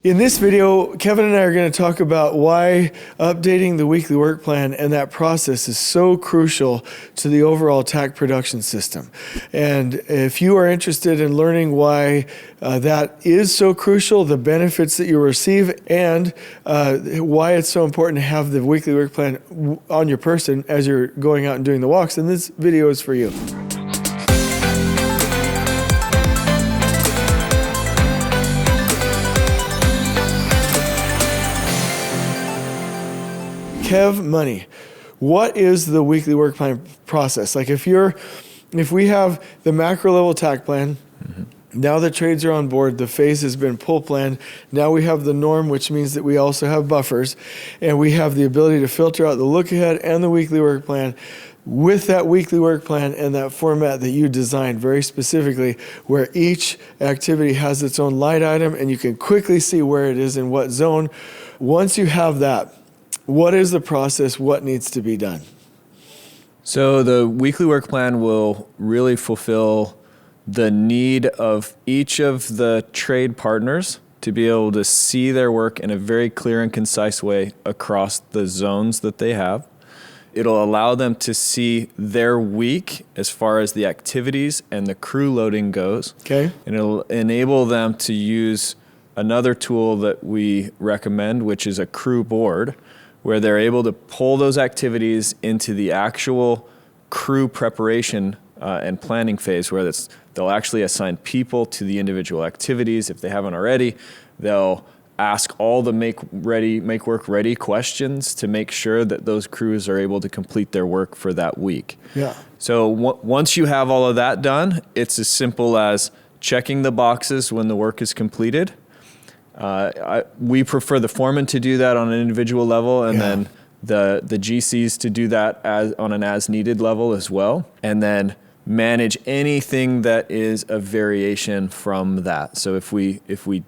In this video, Kevin and I are going to talk about why updating the weekly work plan and that process is so crucial to the overall Takt production system. And if you are interested in learning why that is so crucial, the benefits that you receive, and why it's so important to have the weekly work plan on your person as you're going out and doing the walks, then this video is for you. Kev Money, what is the weekly work plan process? Like if we have the macro level Takt plan, now the trades are on board, the phase has been pull planned, now we have the norm, which means that we also have buffers, and we have the ability to filter out the look ahead and the weekly work plan with that weekly work plan and that format that you designed very specifically, where each activity has its own light item and you can quickly see where it is in what zone. Once you have that, what is the process? What needs to be done? So the weekly work plan will really fulfill the need of each of the trade partners to be able to see their work in a very clear and concise way across the zones that they have. It'll allow them to see their week as far as the activities and the crew loading goes. Okay. And it'll enable them to use another tool that we recommend, which is a crew board, where they're able to pull those activities into the actual crew preparation and planning phase, where they'll actually assign people to the individual activities. If they haven't already, they'll ask all the make work ready questions to make sure that those crews are able to complete their work for that week. Yeah. So once you have all of that done, it's as simple as checking the boxes when the work is completed. We prefer the foreman to do that on an individual level, and then the GCs to do that on an as-needed level as well, and then manage anything that is a variation from that. So if we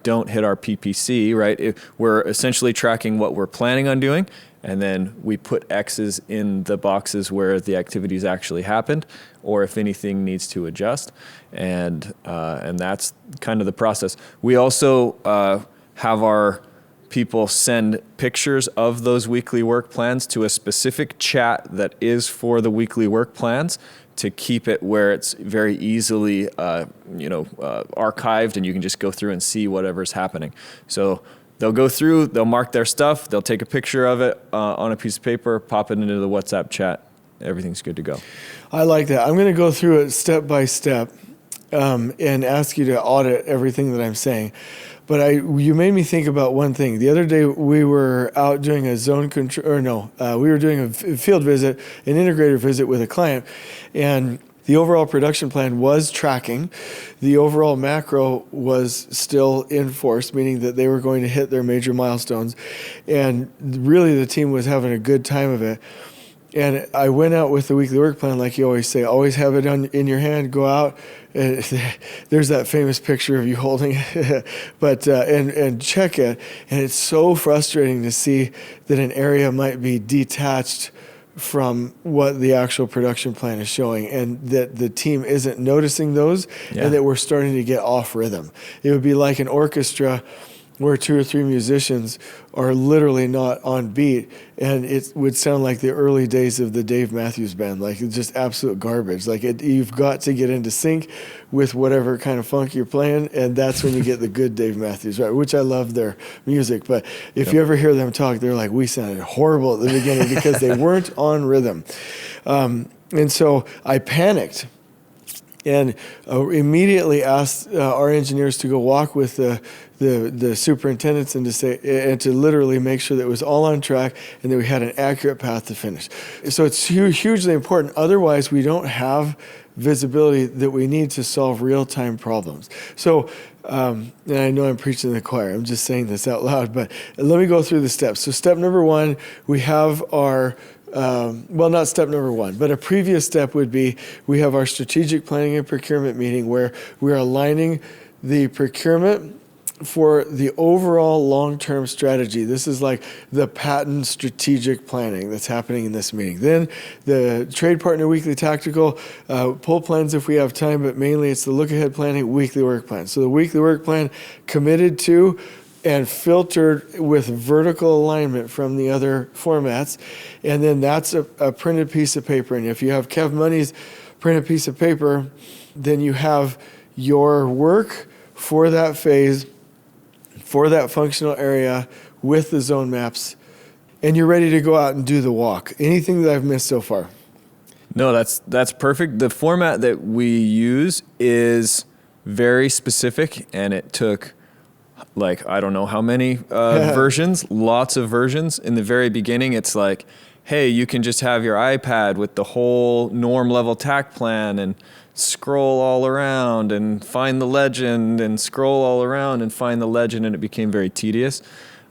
don't hit our PPC, right, we're essentially tracking what we're planning on doing, and then we put X's in the boxes where the activities actually happened, or if anything needs to adjust, and that's kind of the process. We also have our people send pictures of those weekly work plans to a specific chat that is for the weekly work plans, to keep it where it's very easily archived, and you can just go through and see whatever's happening. So they'll go through, they'll mark their stuff, they'll take a picture of it on a piece of paper, pop it into the WhatsApp chat. Everything's good to go. I like that. I'm going to go through it step by step and ask you to audit everything that I'm saying. But you made me think about one thing. The other day we were out doing a zone control, we were doing a field visit, an integrator visit with a client, and the overall production plan was tracking. The overall macro was still in force, meaning that they were going to hit their major milestones, and really the team was having a good time of it. And I went out with the weekly work plan, like you always say, always have it in your hand, go out. And there's that famous picture of you holding it, but and check it. And it's so frustrating to see that an area might be detached from what the actual production plan is showing, and that the team isn't noticing those, and that we're starting to get off rhythm. It would be like an orchestra where 2 or 3 musicians are literally not on beat, and it would sound like the early days of the Dave Matthews Band, like it's just absolute garbage. Like you've got to get into sync with whatever kind of funk you're playing, and that's when you get the good Dave Matthews, right? Which I love their music, but if you ever hear them talk, they're like, we sounded horrible at the beginning because they weren't on rhythm. And so I panicked and immediately asked our engineers to go walk with the superintendents and to literally make sure that it was all on track and that we had an accurate path to finish. So it's hugely important. Otherwise, we don't have visibility that we need to solve real-time problems. So, and I know I'm preaching to the choir. I'm just saying this out loud, but let me go through the steps. So step number 1, we have our not step number 1, but a previous step would be we have our strategic planning and procurement meeting, where we are aligning the procurement for the overall long-term strategy. This is like the patent strategic planning that's happening in this meeting. Then the trade partner weekly tactical pull plans if we have time, but mainly it's the look ahead planning, weekly work plan. So the weekly work plan committed to and filtered with vertical alignment from the other formats. And then that's a printed piece of paper. And if you have Kev Money's printed piece of paper, then you have your work for that phase, for that functional area with the zone maps, and you're ready to go out and do the walk. Anything that I've missed so far? No, that's perfect. The format that we use is very specific, and it took like, I don't know how many versions, lots of versions. In the very beginning, it's like, hey, you can just have your iPad with the whole norm level Takt plan and scroll all around and find the legend and scroll all around and find the legend, and it became very tedious.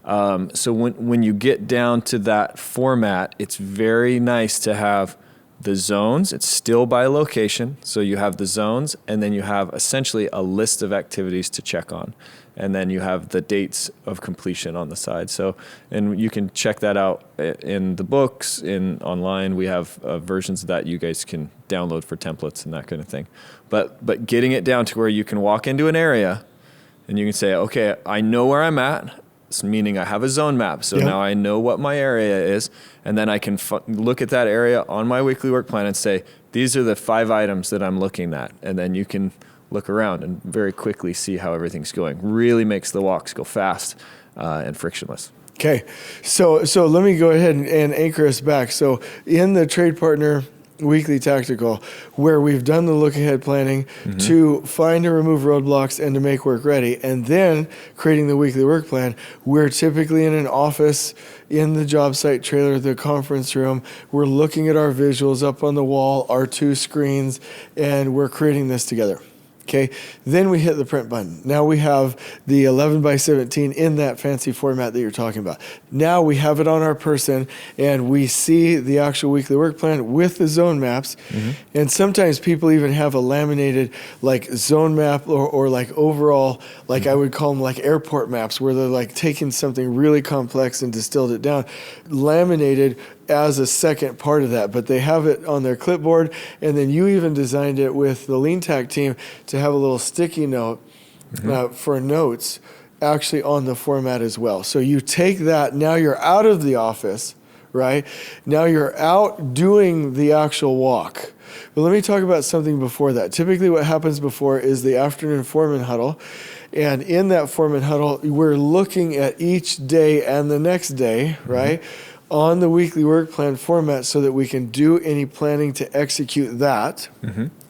So when you get down to that format, it's very nice to have the zones. It's still by location. So you have the zones, and then you have essentially a list of activities to check on. And then you have the dates of completion on the side. So, and you can check that out in the books, online. We have versions of that you guys can download for templates and that kind of thing. But getting it down to where you can walk into an area and you can say, okay, I know where I'm at. Meaning I have a zone map. So now I know what my area is. And then I can look at that area on my weekly work plan and say, these are the 5 items that I'm looking at. And then you can look around and very quickly see how everything's going. Really makes the walks go fast and frictionless. Okay. So let me go ahead and anchor us back. So in the Trade Partner Weekly Tactical, where we've done the look ahead planning to find and remove roadblocks and to make work ready, and then creating the weekly work plan, we're typically in an office, in the job site trailer, the conference room. We're looking at our visuals up on the wall, our 2 screens, and we're creating this together. Okay, then we hit the print button. Now we have the 11 by 17 in that fancy format that you're talking about. Now we have it on our person, and we see the actual weekly work plan with the zone maps. And sometimes people even have a laminated like zone map or like overall, like I would call them like airport maps, where they're like taking something really complex and distilled it down, laminated as a second part of that, but they have it on their clipboard. And then you even designed it with the LeanTakt team to have a little sticky note for notes actually on the format as well. So you take that, now you're out of the office, right? Now you're out doing the actual walk. But let me talk about something before that. Typically what happens before is the afternoon foreman huddle. And in that foreman huddle, we're looking at each day and the next day, right? On the weekly work plan format so that we can do any planning to execute that.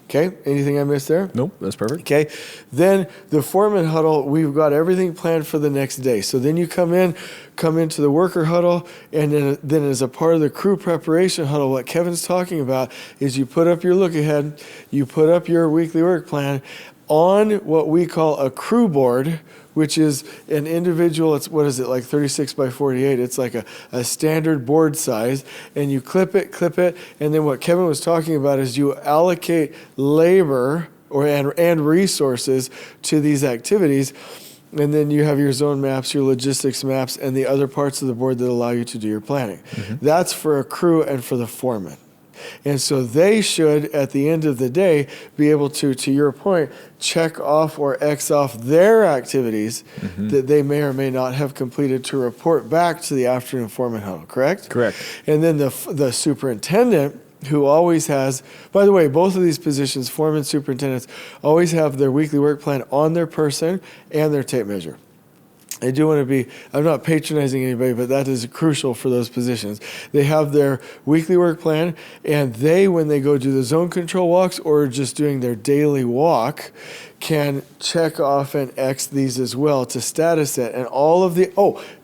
Okay, anything I missed there? Nope, that's perfect. Okay, then the foreman huddle, we've got everything planned for the next day. So then you come into the worker huddle, and then as a part of the crew preparation huddle, what Kevin's talking about is you put up your look ahead, you put up your weekly work plan on what we call a crew board, which is an individual, it's, what is it, like 36 by 48. It's like a standard board size, and you clip it, and then what Kevin was talking about is you allocate labor and resources to these activities, and then you have your zone maps, your logistics maps, and the other parts of the board that allow you to do your planning. That's for a crew and for the foreman. And so they should, at the end of the day, be able to your point, check off or X off their activities that they may or may not have completed to report back to the afternoon foreman huddle, correct? Correct. And then the superintendent, who always has, by the way, both of these positions, foreman, superintendents, always have their weekly work plan on their person and their tape measure. I do want to be, I'm not patronizing anybody, but that is crucial for those positions. They have their weekly work plan, and they, when they go do the zone control walks or just doing their daily walk, can check off and X these as well to status it. And all of the,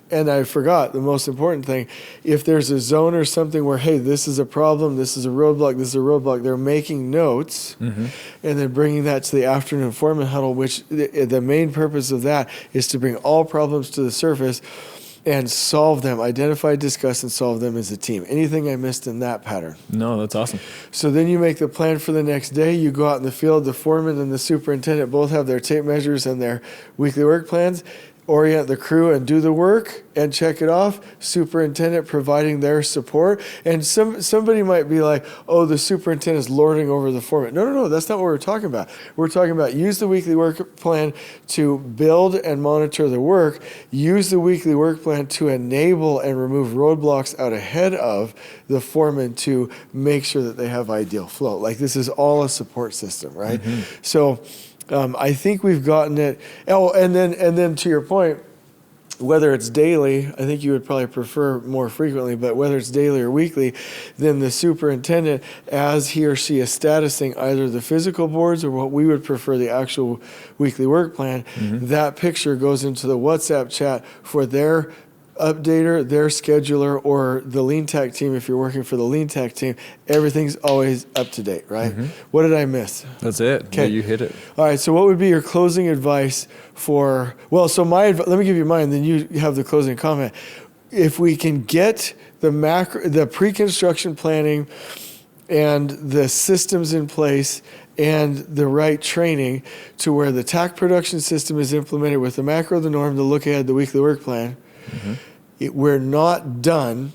and I forgot the most important thing. If there's a zone or something where, hey, this is a problem, this is a roadblock, they're making notes and then bringing that to the afternoon foreman huddle, which the main purpose of that is to bring all problems to the surface and solve them, identify, discuss, and solve them as a team. Anything I missed in that pattern? No, that's awesome. So then you make the plan for the next day. You go out in the field. The foreman and the superintendent both have their tape measures and their weekly work plans. orient the crew and do the work and check it off. Superintendent providing their support. And somebody might be like, oh, the superintendent's lording over the foreman. No, that's not what we're talking about. We're talking about use the weekly work plan to build and monitor the work. Use the weekly work plan to enable and remove roadblocks out ahead of the foreman to make sure that they have ideal flow. Like, this is all a support system, right? So I think we've gotten it. Oh, and then to your point, whether it's daily, I think you would probably prefer more frequently, but whether it's daily or weekly, then the superintendent, as he or she is statusing either the physical boards or what we would prefer, the actual weekly work plan, that picture goes into the WhatsApp chat for their updater, their scheduler, or the LeanTakt team. If you're working for the LeanTakt team, everything's always up to date, right? What did I miss? That's it. Okay. Yeah, you hit it. All right. So what would be your closing advice for, let me give you mine, then you have the closing comment. If we can get the pre-construction planning and the systems in place and the right training to where the Takt production system is implemented with the macro, the norm, the look ahead, the weekly work plan, we're not done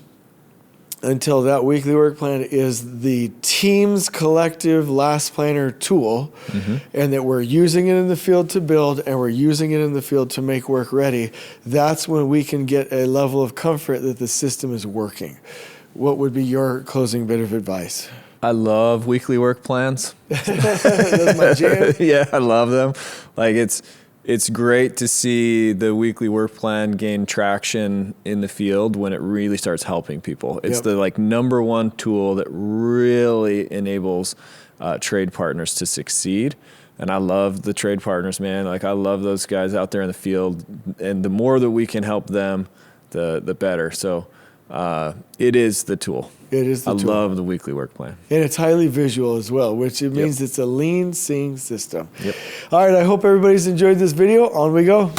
until that weekly work plan is the team's collective last planner tool, and that we're using it in the field to build and we're using it in the field to make work ready. That's when we can get a level of comfort that the system is working. What would be your closing bit of advice? I love weekly work plans. That's my jam. Yeah, I love them. Like, it's great to see the weekly work plan gain traction in the field when it really starts helping people. It's the number one tool that really enables trade partners to succeed. And I love the trade partners, man. Like, I love those guys out there in the field. And the more that we can help them, the better. So it is the tool. It is the tool. I love the weekly work plan. And it's highly visual as well, which it means it's a lean seeing system. All right, I hope everybody's enjoyed this video. On we go.